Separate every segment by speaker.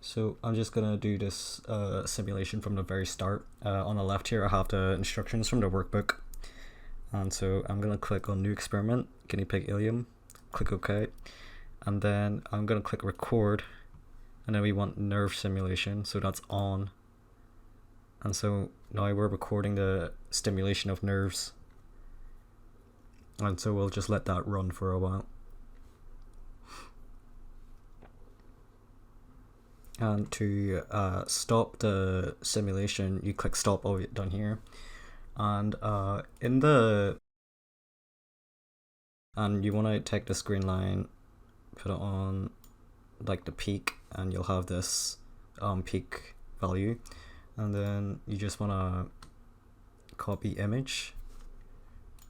Speaker 1: So I'm just gonna do this simulation from the very start. On the left here I have the instructions from the workbook, and so I'm gonna click on new experiment, guinea pig ileum, click OK, and then I'm gonna click record, and then we want nerve simulation, so that's on. And so now we're recording the stimulation of nerves, and so we'll just let that run for a while. And to stop the simulation, you click stop all down here, and you want to take this green line, put it on like the peak, and you'll have this peak value, and then you just want to copy image,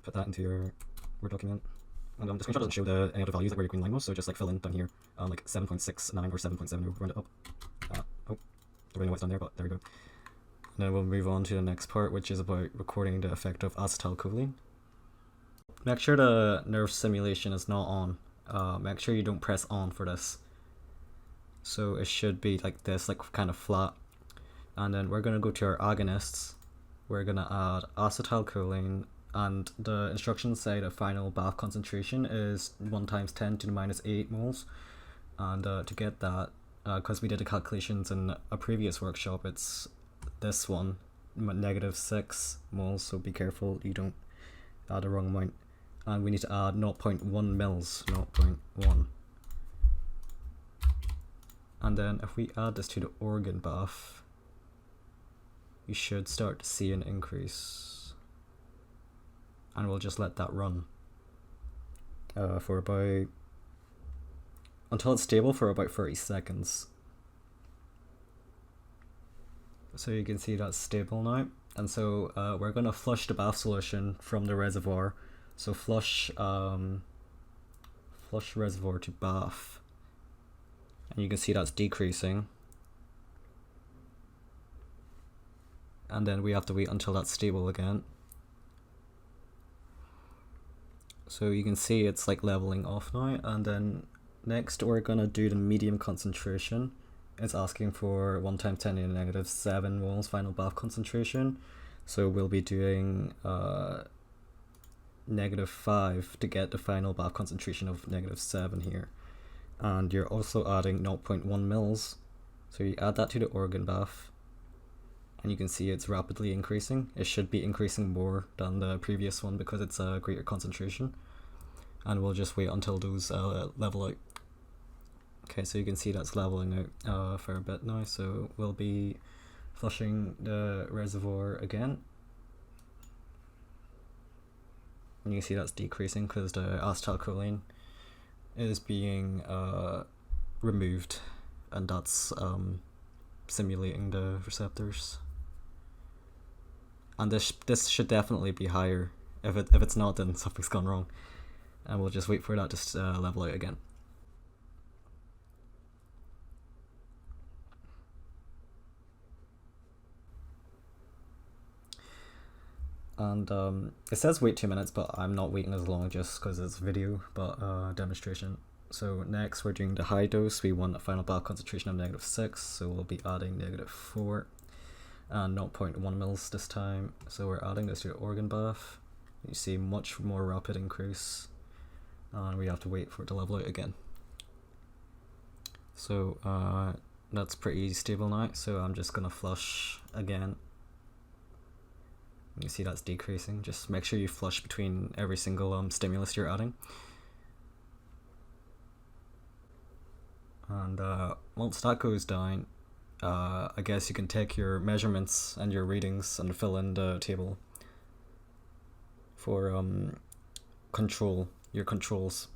Speaker 1: put that into your Word document. And the screenshot doesn't show any of the values like where your green line was, so just like fill in down here like 7.69 or 7.7, round it up. Oh, don't really know what's done there, but there we go. And then we'll move on to the next part, which is about recording the effect of acetylcholine. Make sure the nerve simulation is not on. Make sure you don't press on for this. So it should be like this, like kind of flat. And then we're going to go to our agonists. We're going to add acetylcholine, and the instructions say the final bath concentration is 1 × 10⁻⁸ moles. And to get that, because we did the calculations in a previous workshop, it's this one, -6 moles, so be careful you don't add the wrong amount. And we need to add 0.1 mils, 0.1. And then if we add this to the organ bath, you should start to see an increase. And we'll just let that run for about, until it's stable, for about 30 seconds. So you can see that's stable now. And so we're going to flush the bath solution from the reservoir. So flush reservoir to bath. And you can see that's decreasing. And then we have to wait until that's stable again. So you can see it's like leveling off now. And then next we're gonna do the medium concentration. It's asking for 1 × 10⁻⁷ moles final bath concentration. So we'll be doing -5 to get the final bath concentration of -7 here. And you're also adding 0.1 mils. So you add that to the organ bath, and you can see it's rapidly increasing. It should be increasing more than the previous one because it's a greater concentration. And we'll just wait until those level out. Okay, so you can see that's leveling out for a bit now, so we'll be flushing the reservoir again. And you can see that's decreasing because the acetylcholine is being removed, and that's simulating the receptors. And this should definitely be higher. If it's not, then something's gone wrong. And we'll just wait for that to level out again. And it says wait 2 minutes, but I'm not waiting as long just because it's video, but demonstration. So next we're doing the high dose. We want a final bath concentration of -6, so we'll be adding -4 and 0.1 mils this time. So we're adding this to the organ bath. You see much more rapid increase, and we have to wait for it to level out again. So that's pretty stable now, so I'm just gonna flush again. You see that's decreasing. Just make sure you flush between every single stimulus you're adding. And once that goes down, I guess you can take your measurements and your readings and fill in the table for your controls.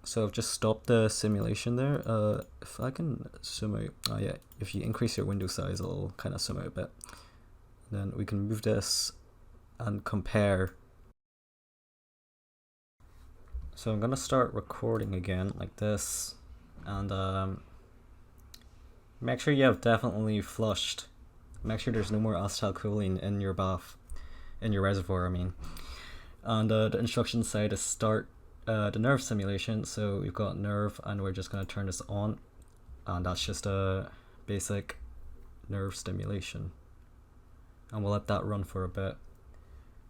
Speaker 1: So I've just stopped the simulation there. If I can zoom out, yeah, if you increase your window size, it'll kind of zoom out a bit. Then we can move this and compare. So I'm gonna start recording again like this, and make sure you have definitely flushed. Make sure there's no more acetylcholine in your bath, in your reservoir, I mean. And the instructions say to start the nerve simulation. So we've got nerve, and we're just gonna turn this on. and that's just a basic nerve stimulation, and we'll let that run for a bit.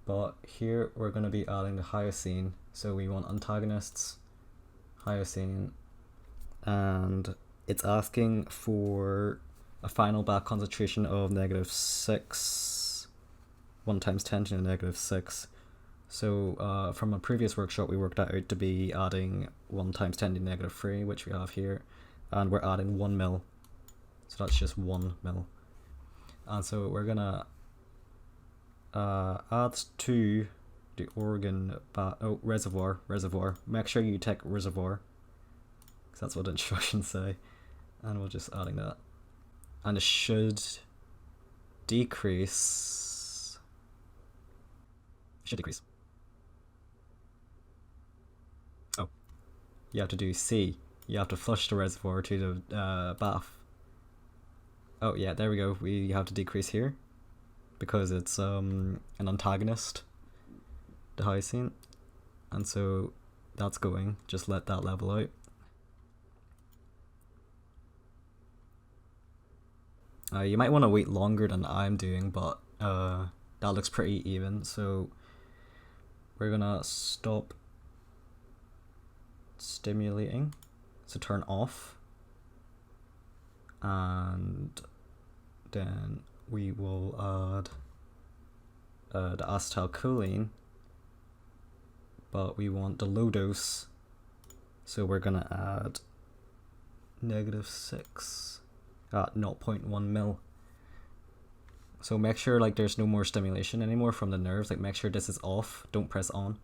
Speaker 1: But here we're going to be adding the hyoscine, so we want antagonists, hyoscine, and it's asking for a final back concentration of -6, 1 times 10 to the -6. So from a previous workshop we worked that out to be adding 1 times 10 to the -3, which we have here, and we're adding 1 mil, so that's just 1 mil. And so we're gonna add to the organ reservoir. Make sure you take reservoir, because that's what the instructions say, and we're just adding that, and it should decrease. Oh, you have to do C. You have to flush the reservoir to the bath. Oh yeah, there we go. We have to decrease here because it's an antagonist, the hyoscine, and so that's going. Just let that level out. You might want to wait longer than I'm doing, but that looks pretty even, so we're gonna stop stimulating, so turn off, and then we will add the acetylcholine, but we want the low dose, so we're gonna add -6 at 0.1 mil. So make sure like there's no more stimulation anymore from the nerves, like make sure this is off, don't press on,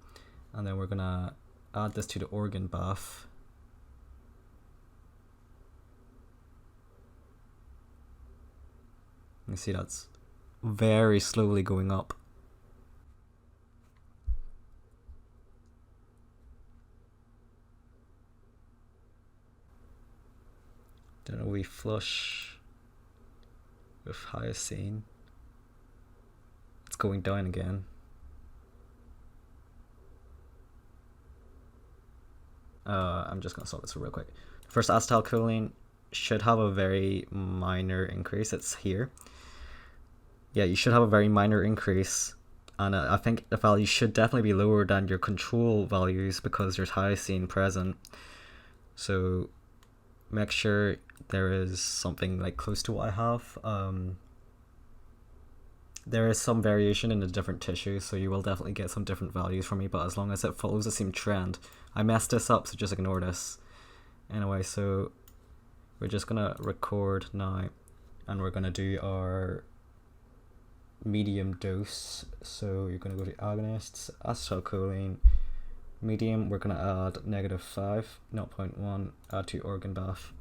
Speaker 1: and then we're gonna add this to the organ bath. You see that's very slowly going up. Then we flush with hyoscine. It's going down again. I'm just gonna stop this real quick. First, acetylcholine should have a very minor increase. It's here. Yeah, you should have a very minor increase, and I think the value should definitely be lower than your control values because there's hyoscine present. So make sure there is something like close to what I have. There is some variation in the different tissues, so you will definitely get some different values from me, but as long as it follows the same trend. I messed this up, so just ignore this. Anyway, so we're just gonna record now, and we're gonna do our medium dose. So you're gonna go to agonists, acetylcholine, medium, we're gonna add -5, 0.1, add to organ bath.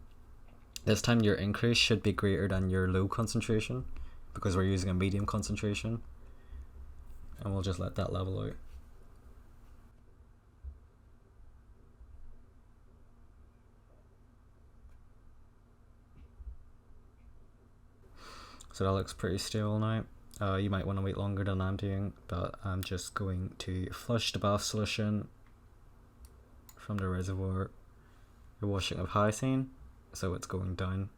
Speaker 1: This time your increase should be greater than your low concentration because we're using a medium concentration, and we'll just let that level out. So that looks pretty stable now. You might want to wait longer than I'm doing, but I'm just going to flush the bath solution from the reservoir. You're washing of hyoscine, so it's going down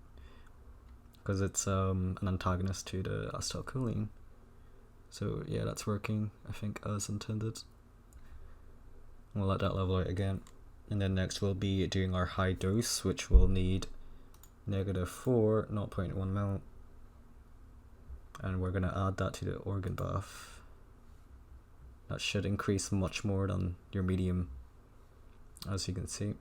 Speaker 1: because it's an antagonist to the acetylcholine. So yeah, that's working, I think, as intended. We'll let that level out again, and then next we'll be doing our high dose, which will need -4, 0.1 mil. And we're going to add that to the organ bath. That should increase much more than your medium, as you can see.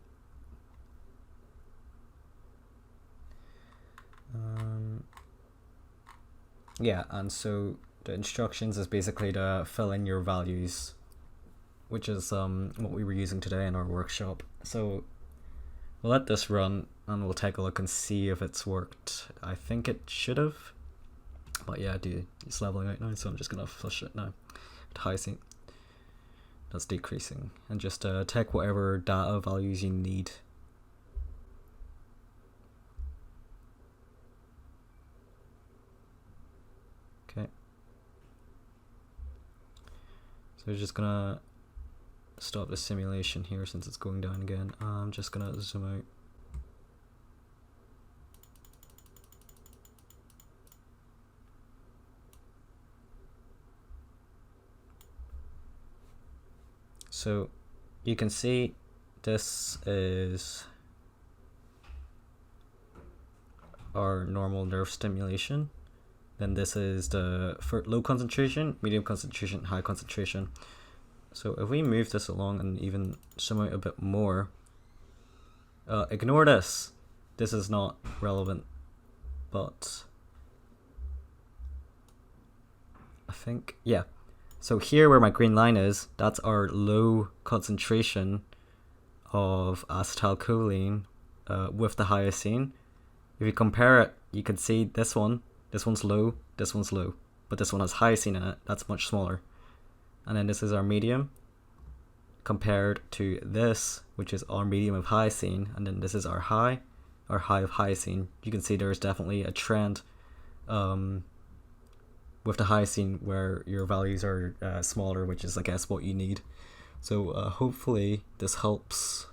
Speaker 1: Yeah, and so the instructions is basically to fill in your values, which is what we were using today in our workshop. So we'll let this run and we'll take a look and see if it's worked. I think it should have. But yeah, it's leveling out now, so I'm just gonna flush it now. Hyoscine, that's decreasing, and just take whatever data values you need. Okay. So we're just gonna stop the simulation here since it's going down again. I'm just gonna zoom out. So you can see this is our normal nerve stimulation. Then this is the for low concentration, medium concentration, high concentration. So if we move this along and even zoom out a bit more, ignore this. This is not relevant, but I think, yeah. So here where my green line is, that's our low concentration of acetylcholine with the hyoscine. If you compare it, you can see this one's low, this one's low, but this one has hyoscine in it, that's much smaller. And then this is our medium compared to this, which is our medium of hyoscine, and then this is our high of hyoscine. You can see there's definitely a trend with the hyoscine where your values are smaller, which is, I guess, what you need. So hopefully this helps